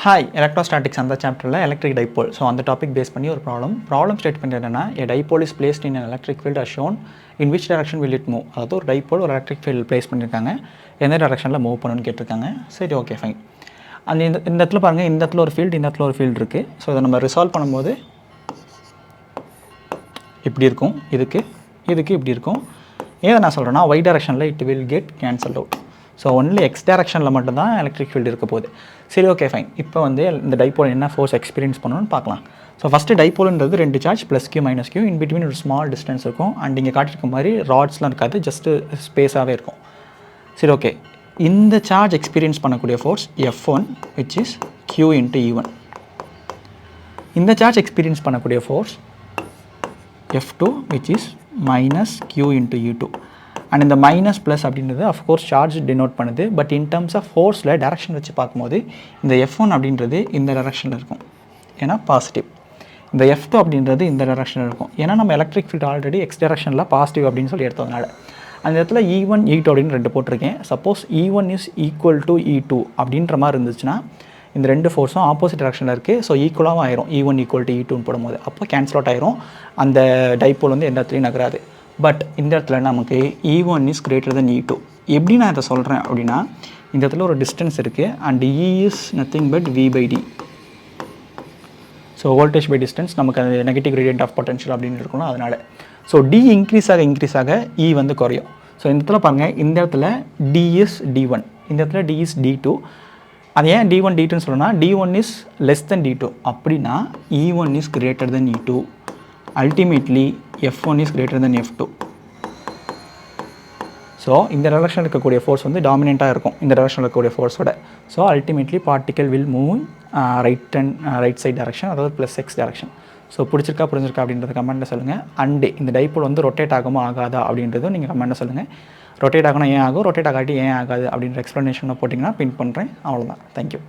Hi electrostatics அந்த சாப்டரில் electric dipole. So அந்த டாபிக் பேஸ் பண்ணி ஒரு ப்ராப்ளம் ஸ்டேட்மெண்ட் என்னென்னா dipole is placed in electric field as shown in which direction will it move. அதாவது ஒரு டைபோல் ஒரு எலக்ட்ரிக் ஃபீல்டு பிளேஸ் பண்ணியிருக்காங்க, எந்த டைரக்ஷனில் மூவ் பண்ணணும்னு கேட்டிருக்காங்க. சரி, ஓகே, ஃபைன். அந்த இந்த இடத்துல பாருங்கள், இந்த இடத்துல ஒரு ஃபீல்டு, இந்த இடத்துல ஒரு ஃபீல்டு இருக்குது. ஸோ இதை நம்ம ரிசால்வ் பண்ணும்போது இப்படி இருக்கும், இதுக்கு இப்படி இருக்கும். ஏன் நான் சொல்கிறேன்னா ஒய் டைரக்ஷனில் it will get cancel out. So only X டைரக்ஷனில் மட்டும்தான் எலக்ட்ரிக் ஃபீல்டு இருக்க போகுது. சரி, ஓகே, ஃபைன். இப்போ வந்து இந்த டைபோல் என்ன ஃபோர்ஸ் எக்ஸ்பீரியன்ஸ் பண்ணணும்னு பார்க்கலாம். ஸோ ஃபஸ்ட்டு டைபோல்ன்றது 2 charge plus Q minus Q, in between ஒரு ஸ்மால் டிஸ்டன்ஸ் இருக்கும். அண்ட் இங்கே காட்டிருக்க மாதிரி ராட்ஸ்லாம் இருக்காது, ஜஸ்ட்டு ஸ்பேஸாகவே இருக்கும். சரி, ஓகே. இந்த சார்ஜ் எக்ஸ்பீரியன்ஸ் பண்ணக்கூடிய force F1 which is Q into E1. இந்த சார்ஜ் எக்ஸ்பீரியன்ஸ் பண்ணக்கூடிய force F2 which is minus Q into E2. And இந்த மைனஸ் ப்ளஸ் அப்படின்றது அஃப்கோர்ஸ் சார்ஜ் டினோட் பண்ணுது. பட் இன் டர்ம்ஸ் ஆஃப் ஃபோர்ஸில் டேரக்ஷன் வச்சு பார்க்கும்போது இந்த F1 அப்படின்றது இந்த டேரக்ஷனில் இருக்கும், ஏன்னா பாசிட்டிவ். இந்த F2 அப்படின்றது இந்த டேரக்ஷனில் இருக்கும், ஏன்னா நம்ம எலக்ட்ரிக் ஃபீல்டு ஆல்ரெடி எக்ஸ் டேரக்ஷனில் பாசிட்டிவ் அப்படின்னு சொல்லி எடுத்ததுனால. அந்த இடத்துல E1 E2 அப்படின்னு 2 போட்டிருக்கேன். Suppose E1 is equal to E2 அப்படின்ற மாதிரி இருந்துச்சுன்னா இந்த 2 ஃபோர்ஸும் ஆப்போசிட் டேரக்ஷனில் இருக்குது. ஸோ ஈக்குவலாகவும் ஆயிரும், E1 ஈக்குவல் டு E2ன்னு போடும்போது. அப்போ கேன்சல் அவுட் ஆயிரும், அந்த டைபோல் வந்து எந்த இடத்துலையும் நகராது. பட் இந்த இடத்துல நமக்கு E1 is greater than E2. எப்படி நான் இதை சொல்கிறேன் அப்படின்னா, இந்த இடத்துல ஒரு டிஸ்டன்ஸ் இருக்குது and E is nothing but V/D. So voltage by distance, நமக்கு அது நெகட்டிவ் கிரேடியன்ட் ஆஃப் பொட்டன்ஷியல் அப்படின்னு இருக்கணும், அதனால். ஸோ D இன்க்ரீஸ் ஆக E வந்து குறையும். ஸோ இந்த இடத்துல பாருங்கள், இந்த இடத்துல D இஸ் D1, இந்த இடத்துல D இஸ் D2. அது ஏன் D1 D2ன்னு சொல்லணும்னா D1 is less than D2. அப்படின்னா E1 is greater than E2. Ultimately F1 is greater than F2. So இந்த டைரக்ஷனில் இருக்கக்கூடிய ஃபோர்ஸ் வந்து டாமினெண்ட்டாக இருக்கும் இந்த டைரக்ஷனில் இருக்கக்கூடிய ஃபோர்ஸோட. So ultimately particle will move right side direction, அதாவது ப்ளஸ் எக்ஸ் டைரக்ஷன். ஸோ புரிஞ்சிருக்கா அப்படின்றத கமெண்ட்டில் சொல்லுங்கள். அண்டு இந்த டைபோல் வந்து ரொட்டேட் ஆகுமா ஆகாதா அப்படின்றதும் நீங்கள் கமெண்ட்டில் சொல்லுங்கள். ரொட்டேட் ஆகணும் ஏன் ஆகும், ரொட்டேட் ஆகாட்டி ஏன் ஆகாது அப்படின்ற எக்ஸ்ப்ளனேஷனை போட்டிங்கன்னா பின் பண்ணுறேன். அவ்வளோதான். தேங்க்யூ.